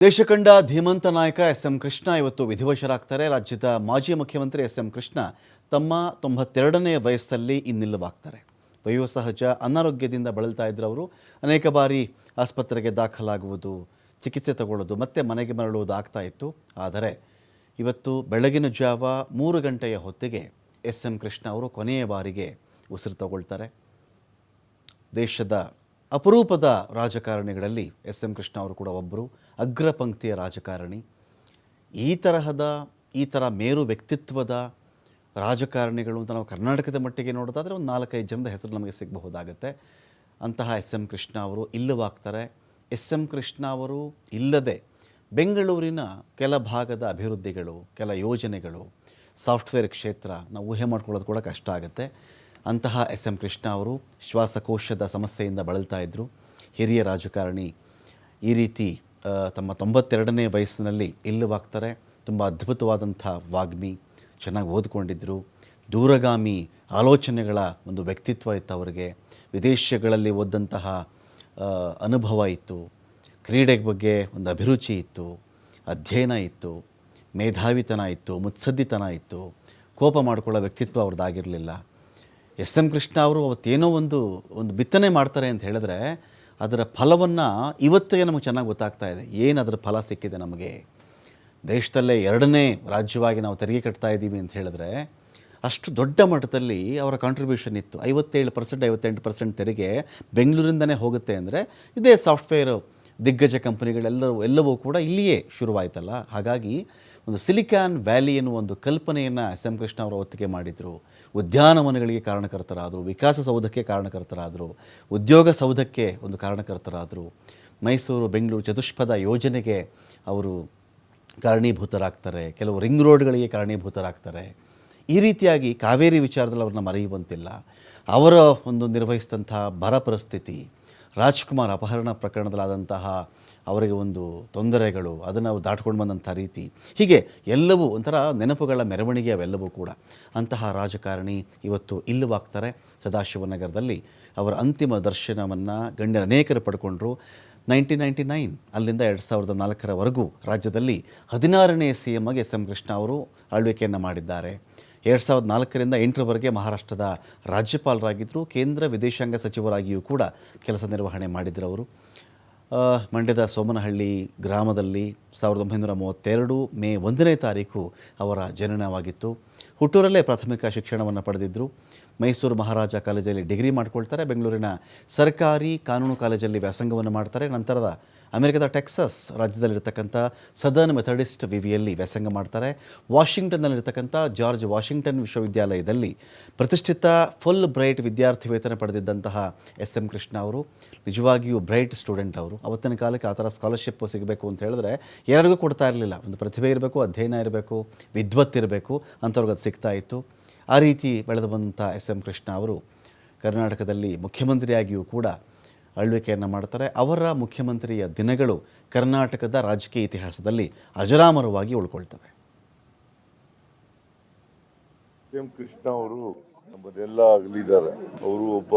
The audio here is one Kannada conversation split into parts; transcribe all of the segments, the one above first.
ದೇಶ ಕಂಡ ಧೀಮಂತ ನಾಯಕ ಎಸ್.ಎಂ. ಕೃಷ್ಣ ಇವತ್ತು ವಿಧಿವಶರಾಗ್ತಾರೆ. ರಾಜ್ಯದ ಮಾಜಿ ಮುಖ್ಯಮಂತ್ರಿ ಎಸ್.ಎಂ. ಕೃಷ್ಣ ತಮ್ಮ 92ನೇ ವಯಸ್ಸಲ್ಲಿ ಇನ್ನಿಲ್ಲವಾಗ್ತಾರೆ. ವಯೋಸಹಜ ಅನಾರೋಗ್ಯದಿಂದ ಬಳಲ್ತಾ ಇದ್ರು ಅವರು. ಅನೇಕ ಬಾರಿ ಆಸ್ಪತ್ರೆಗೆ ದಾಖಲಾಗುವುದು, ಚಿಕಿತ್ಸೆ ತಗೊಳ್ಳೋದು, ಮತ್ತೆ ಮನೆಗೆ ಮರಳುವುದು ಆಗ್ತಾ ಇತ್ತು. ಆದರೆ ಇವತ್ತು ಬೆಳಗಿನ ಜಾವ 3 ಗಂಟೆಯ ಹೊತ್ತಿಗೆ ಎಸ್.ಎಂ. ಕೃಷ್ಣ ಅವರು ಕೊನೆಯ ಬಾರಿಗೆ ಉಸಿರು ತಗೊಳ್ತಾರೆ. ದೇಶದ ಅಪರೂಪದ ರಾಜಕಾರಣಿಗಳಲ್ಲಿ ಎಸ್.ಎಂ. ಕೃಷ್ಣ ಅವರು ಕೂಡ ಒಬ್ಬರು, ಅಗ್ರ ಪಂಕ್ತಿಯ ರಾಜಕಾರಣಿ. ಈ ಥರ ಮೇರು ವ್ಯಕ್ತಿತ್ವದ ರಾಜಕಾರಣಿಗಳು ಅಂತ ನಾವು ಕರ್ನಾಟಕದ ಮಟ್ಟಿಗೆ ನೋಡೋದಾದರೆ ಒಂದು 4-5 ಜನದ ಹೆಸರು ನಮಗೆ ಸಿಗಬಹುದಾಗುತ್ತೆ. ಅಂತಹ ಎಸ್.ಎಂ. ಕೃಷ್ಣ ಅವರು ಇಲ್ಲವಾಗ್ತಾರೆ. ಎಸ್.ಎಂ. ಕೃಷ್ಣ ಅವರು ಇಲ್ಲದೆ ಬೆಂಗಳೂರಿನ ಕೆಲ ಭಾಗದ ಅಭಿವೃದ್ಧಿಗಳು, ಕೆಲ ಯೋಜನೆಗಳು, ಸಾಫ್ಟ್ವೇರ್ ಕ್ಷೇತ್ರ ನಾವು ಊಹೆ ಮಾಡ್ಕೊಳ್ಳೋದು ಕೂಡ ಕಷ್ಟ ಆಗುತ್ತೆ. ಅಂತಹ ಎಸ್.ಎಂ. ಕೃಷ್ಣ ಅವರು ಶ್ವಾಸಕೋಶದ ಸಮಸ್ಯೆಯಿಂದ ಬಳಲ್ತಾ ಇದ್ದರು. ಹಿರಿಯ ರಾಜಕಾರಣಿ ಈ ರೀತಿ ತಮ್ಮ 92ನೇ ವಯಸ್ಸಿನಲ್ಲಿ ಇಲ್ಲವಾಗ್ತಾರೆ. ತುಂಬ ಅದ್ಭುತವಾದಂಥ ವಾಗ್ಮಿ, ಚೆನ್ನಾಗಿ ಓದ್ಕೊಂಡಿದ್ದರು, ದೂರಗಾಮಿ ಆಲೋಚನೆಗಳ ಒಂದು ವ್ಯಕ್ತಿತ್ವ ಇತ್ತು ಅವರಿಗೆ. ವಿದೇಶಗಳಲ್ಲಿ ಓದಂತಹ ಅನುಭವ ಇತ್ತು, ಕ್ರೀಡೆ ಬಗ್ಗೆ ಒಂದು ಅಭಿರುಚಿ ಇತ್ತು, ಅಧ್ಯಯನ ಇತ್ತು, ಮೇಧಾವಿತನ ಇತ್ತು, ಮುತ್ಸದ್ದಿತನ ಇತ್ತು, ಕೋಪ ಮಾಡಿಕೊಳ್ಳೋ ವ್ಯಕ್ತಿತ್ವ ಅವ್ರದ್ದಾಗಿರಲಿಲ್ಲ. ಎಸ್.ಎಂ. ಕೃಷ್ಣ ಅವರು ಅವತ್ತೇನೋ ಒಂದು ಬಿತ್ತನೆ ಮಾಡ್ತಾರೆ ಅಂತ ಹೇಳಿದ್ರೆ ಅದರ ಫಲವನ್ನು ಇವತ್ತಿಗೆ ನಮಗೆ ಚೆನ್ನಾಗಿ ಗೊತ್ತಾಗ್ತಾ ಇದೆ. ಏನು ಅದರ ಫಲ ಸಿಕ್ಕಿದೆ ನಮಗೆ. ದೇಶದಲ್ಲೇ 2ನೇ ರಾಜ್ಯವಾಗಿ ನಾವು ತೆರಿಗೆ ಕಟ್ತಾ ಇದ್ದೀವಿ ಅಂತ ಹೇಳಿದ್ರೆ ಅಷ್ಟು ದೊಡ್ಡ ಮಟ್ಟದಲ್ಲಿ ಅವರ ಕಾಂಟ್ರಿಬ್ಯೂಷನ್ ಇತ್ತು. 57%, 58% ತೆರಿಗೆ ಬೆಂಗಳೂರಿಂದನೇ ಹೋಗುತ್ತೆ ಅಂದರೆ ಇದೇ ಸಾಫ್ಟ್ವೇರ್ ದಿಗ್ಗಜ ಕಂಪನಿಗಳೆಲ್ಲವೂ ಕೂಡ ಇಲ್ಲಿಯೇ ಶುರುವಾಯಿತಲ್ಲ. ಹಾಗಾಗಿ ಒಂದು ಸಿಲಿಕಾನ್ ವ್ಯಾಲಿ ಎನ್ನುವ ಒಂದು ಕಲ್ಪನೆಯನ್ನು ಎಸ್.ಎಂ. ಕೃಷ್ಣ ಅವರು ಒತ್ತಿಗೆ ಮಾಡಿದರು. ಉದ್ಯಾನವನಗಳಿಗೆ ಕಾರಣಕರ್ತರಾದರು, ವಿಕಾಸಸೌಧಕ್ಕೆ ಕಾರಣಕರ್ತರಾದರು, ಉದ್ಯೋಗ ಸೌಧಕ್ಕೆ ಒಂದು ಕಾರಣಕರ್ತರಾದರು, ಮೈಸೂರು ಬೆಂಗಳೂರು ಚತುಷ್ಪಥ ಯೋಜನೆಗೆ ಅವರು ಕಾರಣೀಭೂತರಾಗ್ತಾರೆ, ಕೆಲವು ರಿಂಗ್ ರೋಡ್ಗಳಿಗೆ ಕಾರಣೀಭೂತರಾಗ್ತಾರೆ. ಈ ರೀತಿಯಾಗಿ ಕಾವೇರಿ ವಿಚಾರದಲ್ಲಿ ಅವ್ರನ್ನ ಮರೆಯುವಂತಿಲ್ಲ. ಅವರ ಒಂದು ನಿರ್ವಹಿಸಿದಂಥ ಬರ ಪರಿಸ್ಥಿತಿ, ರಾಜ್ಕುಮಾರ್ ಅಪಹರಣ ಪ್ರಕರಣದಲ್ಲಾದಂತಹ ಅವರಿಗೆ ಒಂದು ತೊಂದರೆಗಳು, ಅದನ್ನು ಅವರು ದಾಟ್ಕೊಂಡು ಬಂದಂಥ ರೀತಿ, ಹೀಗೆ ಎಲ್ಲವೂ ಒಂಥರ ನೆನಪುಗಳ ಮೆರವಣಿಗೆ ಅವೆಲ್ಲವೂ ಕೂಡ. ಅಂತಹ ರಾಜಕಾರಣಿ ಇವತ್ತು ಇಲ್ಲವಾಗ್ತಾರೆ. ಸದಾಶಿವನಗರದಲ್ಲಿ ಅವರ ಅಂತಿಮ ದರ್ಶನವನ್ನು ಗಣ್ಯರು ಅನೇಕರು ಪಡ್ಕೊಂಡ್ರು. 1999 ಅಲ್ಲಿಂದ 2004ರವರೆಗೂ ರಾಜ್ಯದಲ್ಲಿ 16ನೇ CM ಆಗಿ ಎಸ್.ಎಂ. ಕೃಷ್ಣ ಅವರು ಆಳ್ವಿಕೆಯನ್ನು ಮಾಡಿದ್ದಾರೆ. 2004ರಿಂದ 8ರವರೆಗೆ ಮಹಾರಾಷ್ಟ್ರದ ರಾಜ್ಯಪಾಲರಾಗಿದ್ದರು. ಕೇಂದ್ರ ವಿದೇಶಾಂಗ ಸಚಿವರಾಗಿಯೂ ಕೂಡ ಕೆಲಸ ನಿರ್ವಹಣೆ ಮಾಡಿದ್ರು ಅವರು. ಮಂಡ್ಯದ ಸೋಮನಹಳ್ಳಿ ಗ್ರಾಮದಲ್ಲಿ 1932 ಮೇ 1ನೇ ತಾರೀಕು ಅವರ ಜನನವಾಗಿತ್ತು. ಹುಟ್ಟೂರಲ್ಲೇ ಪ್ರಾಥಮಿಕ ಶಿಕ್ಷಣವನ್ನು ಪಡೆದಿದ್ದರು. ಮೈಸೂರು ಮಹಾರಾಜ ಕಾಲೇಜಲ್ಲಿ ಡಿಗ್ರಿ ಮಾಡ್ಕೊಳ್ತಾರೆ. ಬೆಂಗಳೂರಿನ ಸರ್ಕಾರಿ ಕಾನೂನು ಕಾಲೇಜಲ್ಲಿ ವ್ಯಾಸಂಗವನ್ನು ಮಾಡ್ತಾರೆ. ನಂತರದ ಅಮೆರಿಕದ ಟೆಕ್ಸಸ್ ರಾಜ್ಯದಲ್ಲಿರ್ತಕ್ಕಂಥ ಸದರ್ನ್ ಮೆಥಡಿಸ್ಟ್ ವಿವಿಯಲ್ಲಿ ವ್ಯಾಸಂಗ ಮಾಡ್ತಾರೆ. ವಾಷಿಂಗ್ಟನ್ನಲ್ಲಿರ್ತಕ್ಕಂಥ ಜಾರ್ಜ್ ವಾಷಿಂಗ್ಟನ್ ವಿಶ್ವವಿದ್ಯಾಲಯದಲ್ಲಿ ಪ್ರತಿಷ್ಠಿತ ಫುಲ್ ಬ್ರೈಟ್ ವಿದ್ಯಾರ್ಥಿ ವೇತನ ಪಡೆದಿದ್ದಂತಹ ಎಸ್.ಎಂ. ಕೃಷ್ಣ ಅವರು ನಿಜವಾಗಿಯೂ ಬ್ರೈಟ್ ಸ್ಟೂಡೆಂಟ್ ಅವರು. ಅವತ್ತಿನ ಕಾಲಕ್ಕೆ ಆ ಥರ ಸ್ಕಾಲರ್ಶಿಪ್ ಸಿಗಬೇಕು ಅಂತ ಹೇಳಿದ್ರೆ ಯಾರಿಗೂ ಕೊಡ್ತಾ ಇರಲಿಲ್ಲ. ಒಂದು ಪ್ರತಿಭೆ ಇರಬೇಕು, ಅಧ್ಯಯನ ಇರಬೇಕು, ವಿದ್ವತ್ತಿರಬೇಕು, ಅಂಥವ್ರಿಗೆ ಅದು ಸಿಗ್ತಾ ಇತ್ತು. ಆ ರೀತಿ ಬೆಳೆದು ಬಂದಂಥ ಎಸ್.ಎಂ. ಕೃಷ್ಣ ಅವರು ಕರ್ನಾಟಕದಲ್ಲಿ ಮುಖ್ಯಮಂತ್ರಿಯಾಗಿಯೂ ಕೂಡ ಆಳ್ವಿಕೆಯನ್ನು ಮಾಡ್ತಾರೆ. ಅವರ ಮುಖ್ಯಮಂತ್ರಿಯ ದಿನಗಳು ಕರ್ನಾಟಕದ ರಾಜಕೀಯ ಇತಿಹಾಸದಲ್ಲಿ ಅಜರಾಮರವಾಗಿ ಉಳ್ಕೊಳ್ತವೆ. ಎಂ ಕೃಷ್ಣ ಅವರು ನಮ್ಮದೆಲ್ಲ ಅಗಲಿದ್ದಾರೆ. ಅವರು ಒಬ್ಬ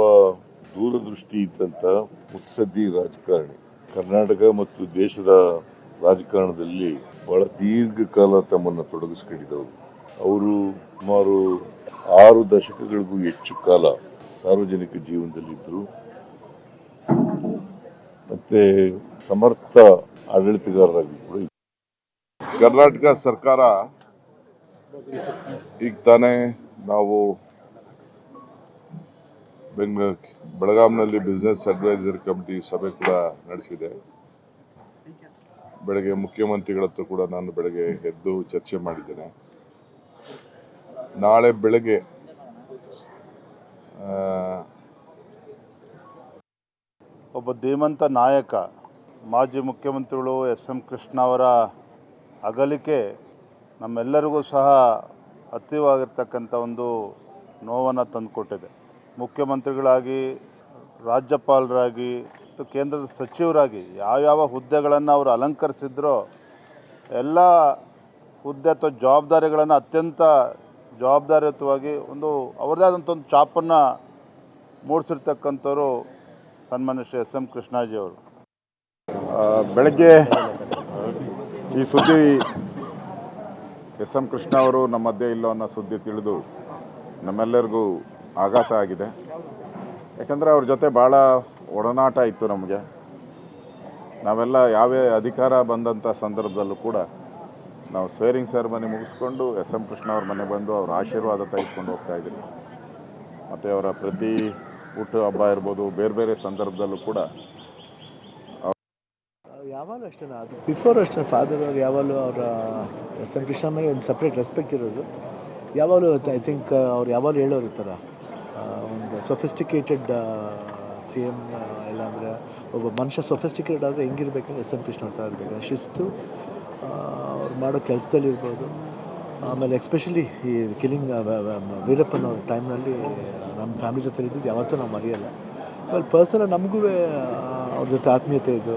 ದೂರದೃಷ್ಟಿ ಇದ್ದಂತ ಮುತ್ಸದ್ದಿ ರಾಜಕಾರಣಿ. ಕರ್ನಾಟಕ ಮತ್ತು ದೇಶದ ರಾಜಕಾರಣದಲ್ಲಿ ಬಹಳ ದೀರ್ಘಕಾಲ ತಮ್ಮನ್ನು ತೊಡಗಿಸಿಕೊಂಡಿದ್ದವರು. ಅವರು ಸುಮಾರು 6 ದಶಕಗಳಿಗೂ ಹೆಚ್ಚು ಕಾಲ ಸಾರ್ವಜನಿಕ ಜೀವನದಲ್ಲಿದ್ದರು. ಮತ್ತೆ ಸಮರ್ಥ ಆಡಳಿತಗಾರರಾಗಿ ಕೂಡ. ಕರ್ನಾಟಕ ಸರ್ಕಾರ ಈಗ ತಾನೇ ನಾವು ಬೆಳಗಾಂನಲ್ಲಿ ಬಿಸಿನೆಸ್ ಅಡ್ವೈಸರಿ ಕಮಿಟಿ ಸಭೆ ಕೂಡ ನಡೆಸಿದೆ. ಬೆಳಗ್ಗೆ ಮುಖ್ಯಮಂತ್ರಿಗಳ ಹತ್ರ ಕೂಡ ನಾನು ಬೆಳಗ್ಗೆ ಎದ್ದು ಚರ್ಚೆ ಮಾಡಿದ್ದೇನೆ. ನಾಳೆ ಬೆಳಗ್ಗೆ ಒಬ್ಬ ಧೀಮಂತ ನಾಯಕ, ಮಾಜಿ ಮುಖ್ಯಮಂತ್ರಿಗಳು ಎಸ್.ಎಂ. ಕೃಷ್ಣ ಅವರ ಅಗಲಿಕೆ ನಮ್ಮೆಲ್ಲರಿಗೂ ಸಹ ಅತೀವಾಗಿರ್ತಕ್ಕಂಥ ಒಂದು ನೋವನ್ನು ತಂದುಕೊಟ್ಟಿದೆ. ಮುಖ್ಯಮಂತ್ರಿಗಳಾಗಿ, ರಾಜ್ಯಪಾಲರಾಗಿ ಮತ್ತು ಕೇಂದ್ರದ ಸಚಿವರಾಗಿ ಯಾವ್ಯಾವ ಹುದ್ದೆಗಳನ್ನು ಅವರು ಅಲಂಕರಿಸಿದ್ರೋ ಎಲ್ಲ ಹುದ್ದೆ ಅಥವಾ ಜವಾಬ್ದಾರಿಗಳನ್ನು ಅತ್ಯಂತ ಜವಾಬ್ದಾರಿಯುತವಾಗಿ ಒಂದು ಅವರದೇ ಆದಂಥ ಒಂದು ಛಾಪನ್ನು ಮೂಡಿಸಿರ್ತಕ್ಕಂಥವ್ರು ಸನ್ಮಾನ್ಯ ಶ್ರೀ ಎಸ್.ಎಂ. ಕೃಷ್ಣಾಜಿ ಅವರು. ಬೆಳಗ್ಗೆ ಈ ಸುದ್ದಿ ಎಸ್ ಎಂ ಕೃಷ್ಣ ಅವರು ನಮ್ಮ ಮಧ್ಯೆ ಇಲ್ಲ ಅನ್ನೋ ಸುದ್ದಿ ತಿಳಿದು ನಮ್ಮೆಲ್ಲರಿಗೂ ಆಘಾತ ಆಗಿದೆ. ಯಾಕಂದರೆ ಅವ್ರ ಜೊತೆ ಭಾಳ ಒಡನಾಟ ಇತ್ತು ನಮಗೆ. ನಾವೆಲ್ಲ ಯಾವೇ ಅಧಿಕಾರ ಬಂದಂಥ ಸಂದರ್ಭದಲ್ಲೂ ಕೂಡ ನಾವು ಸ್ವೇರಿಂಗ್ ಸೆರೆಮನಿ ಮುಗಿಸ್ಕೊಂಡು ಎಸ್ ಎಂ ಕೃಷ್ಣ ಅವ್ರ ಮನೆಗೆ ಬಂದು ಅವ್ರ ಆಶೀರ್ವಾದ ತೆಗೆದುಕೊಂಡು ಹೋಗ್ತಾ ಇದ್ದೀವಿ. ಮತ್ತು ಅವರ ಪ್ರತಿ ಹುಟ್ಟು ಹಬ್ಬ ಇರ್ಬೋದು, ಬೇರೆ ಬೇರೆ ಸಂದರ್ಭದಲ್ಲೂ ಕೂಡ ಯಾವಾಗಲೂ ಅಷ್ಟೇ, ಅದು ಬಿಫೋರ್ ಅಷ್ಟೇ ಫಾದರ್ ಅವ್ರು ಯಾವಾಗಲೂ ಅವರ ಎಸ್ ಎಂ ಕೃಷ್ಣ ಮೇಲೆ ಒಂದು ಸಪ್ರೇಟ್ ರೆಸ್ಪೆಕ್ಟ್ ಇರೋದು. ಯಾವಾಗಲೂ ಐ ಥಿಂಕ್ ಅವ್ರು ಯಾವಾಗಲೂ ಹೇಳೋರು ಇರ್ತಾರೆ, ಒಂದು ಸೊಫಿಸ್ಟಿಕೇಟೆಡ್ ಸಿ ಎಮ್, ಇಲ್ಲಾಂದರೆ ಒಬ್ಬ ಮನುಷ್ಯ ಸೊಫಿಸ್ಟಿಕೇಟೆಡ್ ಆದರೆ ಹೆಂಗಿರ್ಬೇಕಂದ್ರೆ ಎಸ್ ಎಂ ಕೃಷ್ಣ ಅಂತ ಇರಬೇಕು. ಶಿಸ್ತು ಅವ್ರು ಮಾಡೋ ಕೆಲಸದಲ್ಲಿರ್ಬೋದು. ಆಮೇಲೆ ಎಕ್ಸ್ಪೆಷಲಿ ಈ ಕಿಲಿಂಗ್ ವೀರಪ್ಪನ ಟೈಮ್ನಲ್ಲಿ ನಮ್ಮ ಫ್ಯಾಮಿಲಿ ಜೊತೆ ಇದ್ದಿದ್ದು ಯಾವತ್ತೂ ನಾವು ಮರೆಯಲ್ಲ. ಆಮೇಲೆ ಪರ್ಸನಲ್ ನಮಗೂ ಅವ್ರ ಜೊತೆ ಆತ್ಮೀಯತೆ ಇದು,